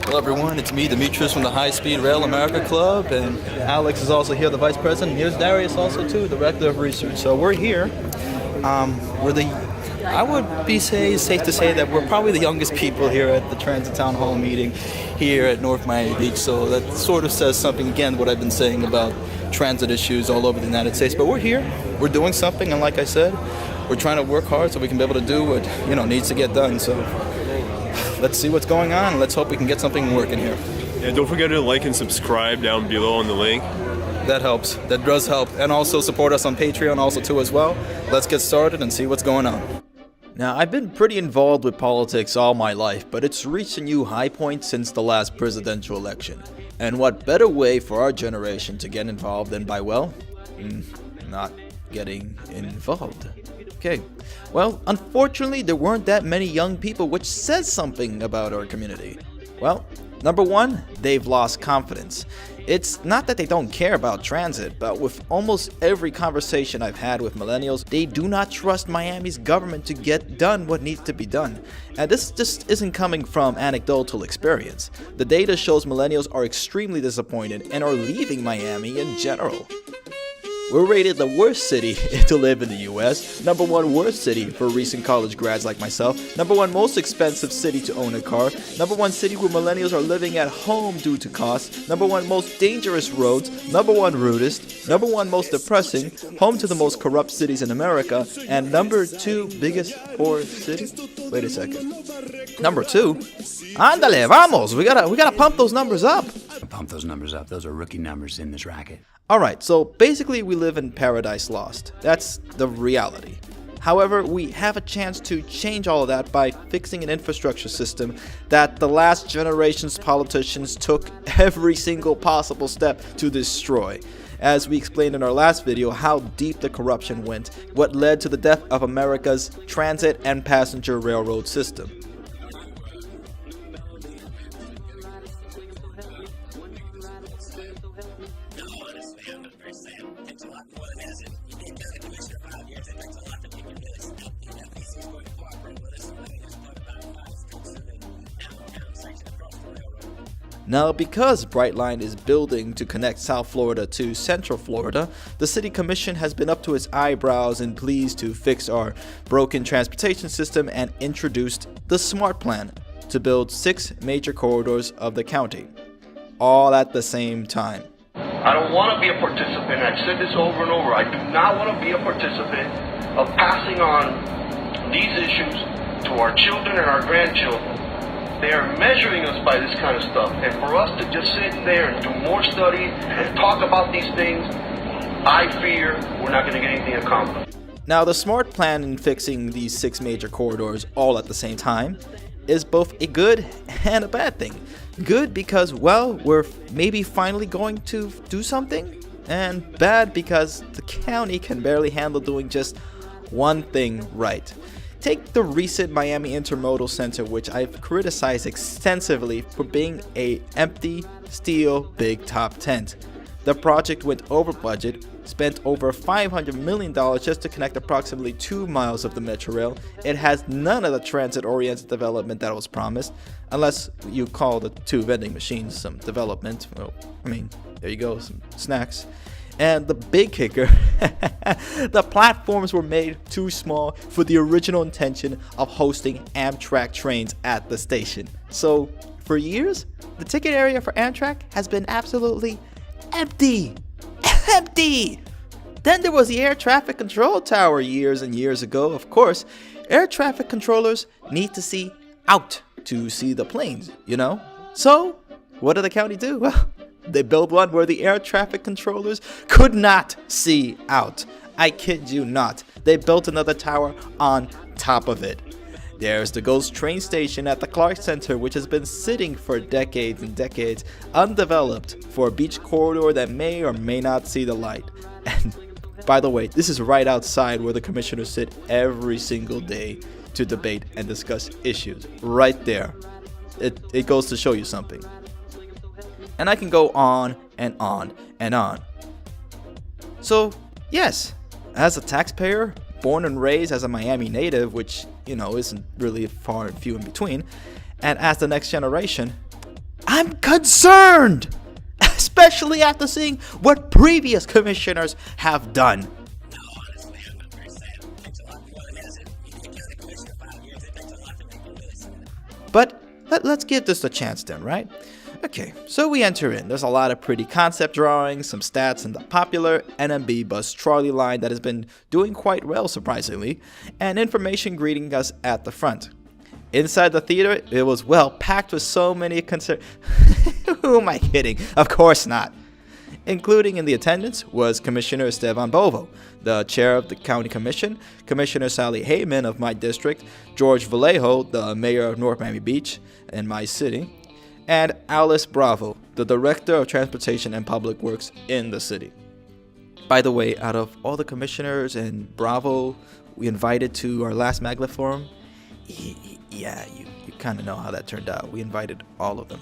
Hello everyone, it's me, Demetrius from the High Speed Rail America Club, and Alex is also here, the Vice President. Here's Darius also too, Director of Research. So we're here. I would be safe to say that we're probably the youngest people here at the Transit Town Hall meeting here at North Miami Beach. So that sort of says something, again, what I've been saying about transit issues all over the United States. But we're here, we're doing something, and like I said, we're trying to work hard so we can be able to do what needs to get done. So let's see what's going on. Let's hope we can get something working here. Yeah, don't forget to like and subscribe down below on the link. That helps. That does help. And also support us on Patreon also too as well. Let's get started and see what's going on. Now, I've been pretty involved with politics all my life, but it's reached a new high point since the last presidential election. And what better way for our generation to get involved than by, well, not getting involved. Okay, well, unfortunately, there weren't that many young people, which says something about our community. Well, number one, they've lost confidence. It's not that they don't care about transit, but with almost every conversation I've had with millennials, they do not trust Miami's government to get done what needs to be done. And this just isn't coming from anecdotal experience. The data shows millennials are extremely disappointed and are leaving Miami in general. We're rated the worst city to live in the US, number one worst city for recent college grads like myself, number one most expensive city to own a car, number one city where millennials are living at home due to costs, number one most dangerous roads, number one rudest, number one most depressing, home to the most corrupt cities in America, and number two biggest poor city? Wait a second. Number two? Ándale, vamos! We gotta pump those numbers up. Pump those numbers up. Those are rookie numbers in this racket. Alright, so basically we live in Paradise Lost. That's the reality. However, we have a chance to change all of that by fixing an infrastructure system that the last generation's politicians took every single possible step to destroy. As we explained in our last video how deep the corruption went, what led to the death of America's transit and passenger railroad system. Now, because Brightline is building to connect South Florida to Central Florida, the City Commission has been up to its eyebrows in pleas to fix our broken transportation system and introduced the SMART Plan to build 6 major corridors of the county, all at the same time. I don't want to be a participant. I've said this over and over. I do not want to be a participant of passing on these issues to our children and our grandchildren. They are measuring us by this kind of stuff. And for us to just sit there and do more study and talk about these things, I fear we're not going to get anything accomplished. Now, the SMART Plan in fixing these 6 major corridors all at the same time is both a good and a bad thing. Good because, well, we're maybe finally going to do something, and bad because the county can barely handle doing just one thing right. Take the recent Miami Intermodal Center, which I've criticized extensively for being an empty steel big top tent. The project went over budget, spent over $500 million just to connect approximately 2 miles of the Metro Rail. It has none of the transit-oriented development that was promised, unless you call the 2 vending machines some development. Well, I mean, there you go, some snacks. And the big kicker, the platforms were made too small for the original intention of hosting Amtrak trains at the station. So, for years, the ticket area for Amtrak has been absolutely empty. Empty! Then there was the air traffic control tower years and years ago. Of course, air traffic controllers need to see out to see the planes, So, what did the county do? Well, they built one where the air traffic controllers could not see out. I kid you not. They built another tower on top of it. There's the ghost train station at the Clark Center, which has been sitting for decades and decades, undeveloped, for a beach corridor that may or may not see the light. And by the way, this is right outside where the commissioners sit every single day to debate and discuss issues. Right there. It goes to show you something. And I can go on and on and on. So, yes, as a taxpayer, born and raised as a Miami native, which, isn't really far and few in between, and as the next generation, I'm concerned, especially after seeing what previous commissioners have done. But let's give this a chance then, right? Okay, so we enter in. There's a lot of pretty concept drawings, some stats, and the popular NMB bus trolley line that has been doing quite well, surprisingly, and information greeting us at the front. Inside the theater, it was well packed with so many Who am I kidding? Of course not. Including in the attendance was Commissioner Esteban Bovo, the chair of the county commission, Commissioner Sally Heyman of my district, George Vallejo, the mayor of North Miami Beach in my city, and Alice Bravo, the director of transportation and public works in the city. By the way, out of all the commissioners and Bravo we invited to our last Maglev forum, yeah, you kind of know how that turned out. We invited all of them.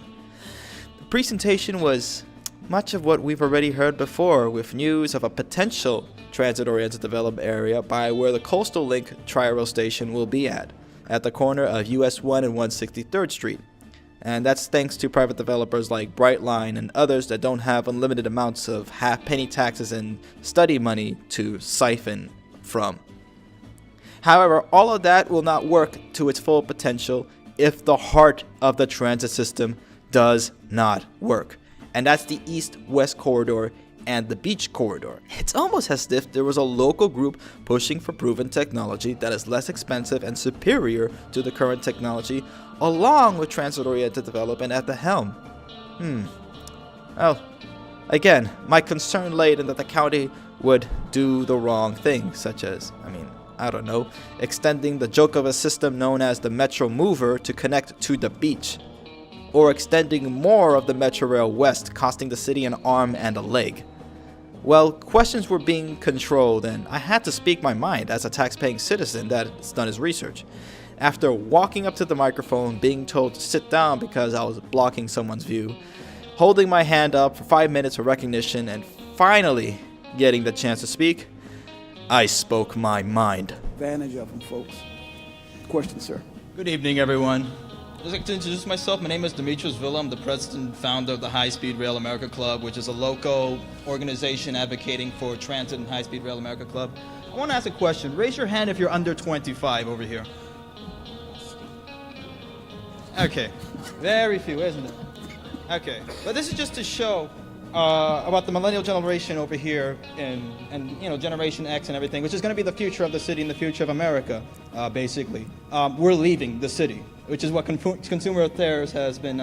The presentation was much of what we've already heard before, with news of a potential transit-oriented development area by where the Coastal Link Tri-Rail station will be at the corner of US 1 and 163rd Street. And that's thanks to private developers like Brightline and others that don't have unlimited amounts of half-penny taxes and study money to siphon from. However, all of that will not work to its full potential if the heart of the transit system does not work. And that's the east-west corridor and the beach corridor. It's almost as if there was a local group pushing for proven technology that is less expensive and superior to the current technology, along with transit-oriented development at the helm. Well, again, my concern laid in that the county would do the wrong thing, such as, I don't know, extending the joke of a system known as the Metro Mover to connect to the beach, or extending more of the Metro Rail west, costing the city an arm and a leg. Well, questions were being controlled, and I had to speak my mind as a tax-paying citizen that's done his research. After walking up to the microphone, being told to sit down because I was blocking someone's view, holding my hand up for 5 minutes for recognition, and finally getting the chance to speak, I spoke my mind. Advantage of them, folks. Question, sir. Good evening, everyone. I'd like to introduce myself. My name is Demetrius Villa. I'm the president and founder of the High Speed Rail America Club, which is a local organization advocating for transit and High Speed Rail America Club. I want to ask a question. Raise your hand if you're under 25 over here. Okay. Very few, isn't it? Okay. But this is just to show about the millennial generation over here and Generation X and everything, which is going to be the future of the city and the future of America, basically. We're leaving the city, which is what Consumer Affairs has been,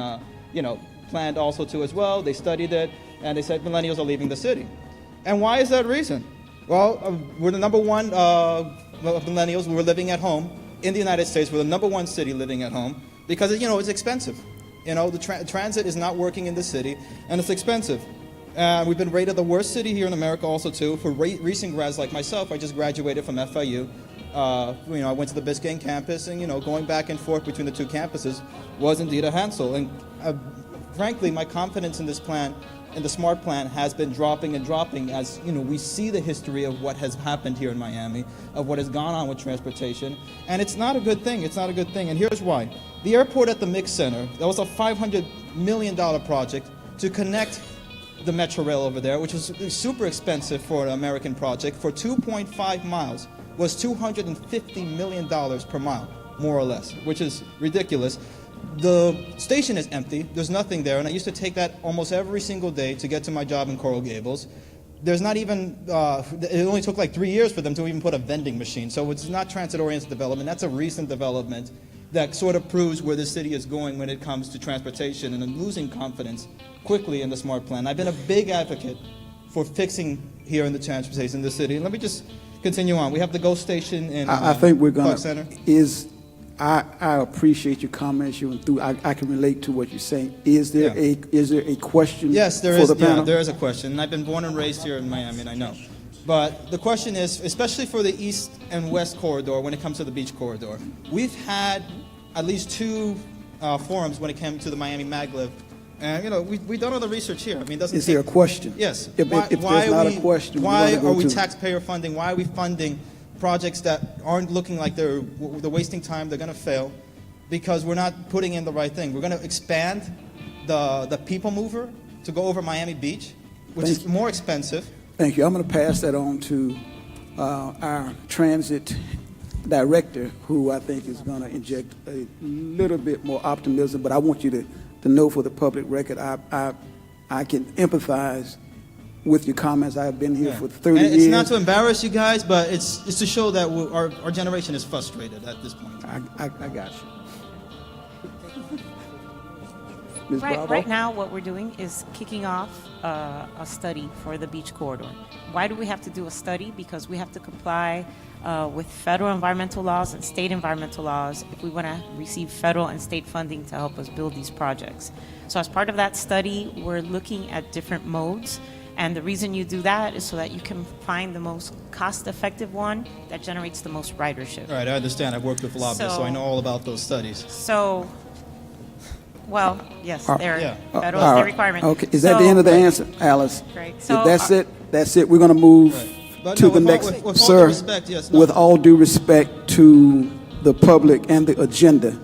planned also to as well. They studied it, and they said millennials are leaving the city. And why is that reason? Well, we're the number one of millennials. We're living at home in the United States. We're the number one city living at home because, it's expensive. The transit is not working in the city, and it's expensive. We've been rated the worst city here in America also, too. For recent grads like myself, I just graduated from FIU. I went to the Biscayne campus, and, going back and forth between the two campuses was indeed a hassle. And frankly, my confidence in this plan, in the SMART plan, has been dropping and dropping as, we see the history of what has happened here in Miami, of what has gone on with transportation. And it's not a good thing. It's not a good thing. And here's why. The airport at the Mix Center, that was a $500 million project to connect the Metro Rail over there, which was super expensive for an American project, for 2.5 miles, was $250 million per mile, more or less, which is ridiculous. The station is empty. There's nothing there, and I used to take that almost every single day to get to my job in Coral Gables. There's not even, it only took like 3 years for them to even put a vending machine, so it's not transit-oriented development. That's a recent development that sort of proves where the city is going when it comes to transportation, and I'm losing confidence quickly in the SMART plan. I've been a big advocate for fixing here in the transportation in the city. Let me just continue on. We have the GO station in I think we're going Park Center. I appreciate your comments. I can relate to what you're saying. Is there a question? Yes, there for is. The panel? Yeah, there is a question. And I've been born and raised here in Miami, and I know. But the question is, especially for the east and west corridor, when it comes to the beach corridor, we've had at least two forums when it came to the Miami Maglev. And, we've done all the research here. Is there a question? Yes. If there's not a question, why are we taxpayer funding? Why are we funding projects that aren't looking like they're wasting time, they're going to fail? Because we're not putting in the right thing. We're going to expand the people mover to go over Miami Beach, which is more expensive. Thank you. I'm going to pass that on to our transit director, who I think is going to inject a little bit more optimism. But I want you to know, for the public record, I can empathize with your comments. I've been here for 30 and it's years. It's not to embarrass you guys, but it's to show that our generation is frustrated at this point. I got you. Ms. Bravo? Right now, what we're doing is kicking off a study for the beach corridor. Why do we have to do a study? Because we have to comply with federal environmental laws and state environmental laws if we want to receive federal and state funding to help us build these projects. So as part of that study, we're looking at different modes. And the reason you do that is so that you can find the most cost-effective one that generates the most ridership. All right, I understand. I've worked with lobbyists, so I know all about those studies. So, well, yes, they're Yeah. federal All state right. requirement. Okay, is that the end of the answer, Alice? Great. If So, that's it. That's it. We're going to move But to no, the with all- next. with all Sir, due respect, yes, no. with all due respect to the public and the agenda,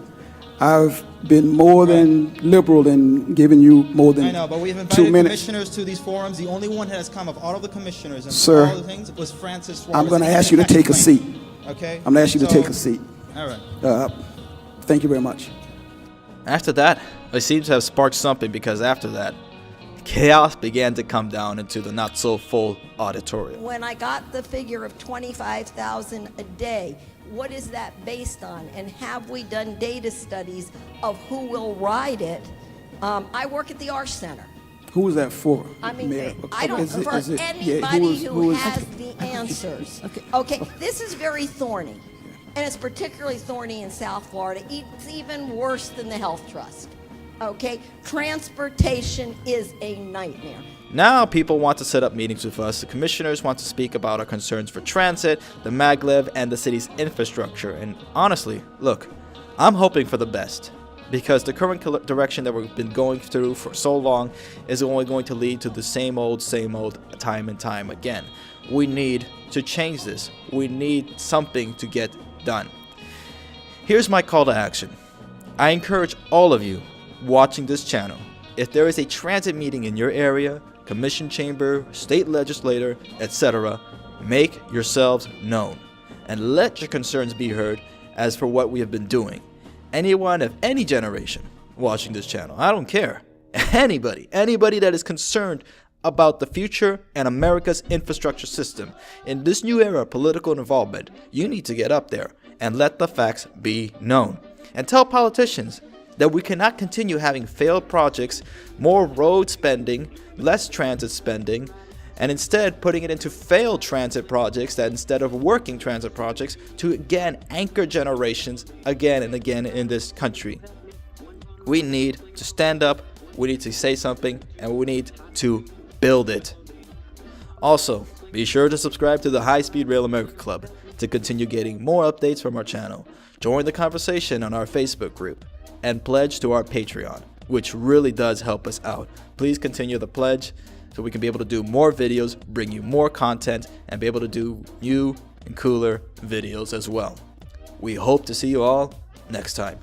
I've been more than liberal in giving you more than I know, but we've 2 invited minutes. commissioners to these forums. The only one that has come of all of the commissioners and Sir, all the things was Francis Suarez. I'm going to and he ask you to came back take a seat. complained. Okay? I'm going to ask you to So- take a seat. All right. Thank you very much. After that, it seems to have sparked something, because after that, chaos began to come down into the not so full auditorium. When I got the figure of 25,000 a day, what is that based on? And have we done data studies of who will ride it? I work at the Arch Center. Who is that for, I mean, Mayor? I don't, Is it- for is it- yeah, anybody who is- has the answers. Okay, this is very thorny. And it's particularly thorny in South Florida. It's even worse than the Health Trust. Okay, transportation is a nightmare. Now people want to set up meetings with us. The commissioners want to speak about our concerns for transit, the maglev, and the city's infrastructure. And honestly, look, I'm hoping for the best, because the current direction that we've been going through for so long is only going to lead to the same old, time and time again. We need to change this. We need something to get done. Here's my call to action. I encourage all of you watching this channel, if there is a transit meeting in your area, commission chamber, state legislator, etc., make yourselves known and let your concerns be heard as for what we have been doing. Anyone of any generation watching this channel, I don't care, anybody that is concerned about the future and America's infrastructure system in this new era of political involvement, you need to get up there and let the facts be known, and tell politicians that we cannot continue having failed projects, more road spending, less transit spending, and instead putting it into failed transit projects that, instead of working transit projects, to again anchor generations again and again in this country. We need to stand up, we need to say something, and we need to build it. Also, be sure to subscribe to the High Speed Rail America Club to continue getting more updates from our channel. Join the conversation on our Facebook group, and pledge to our Patreon, which really does help us out. Please continue the pledge so we can be able to do more videos, bring you more content, and be able to do new and cooler videos as well. We hope to see you all next time.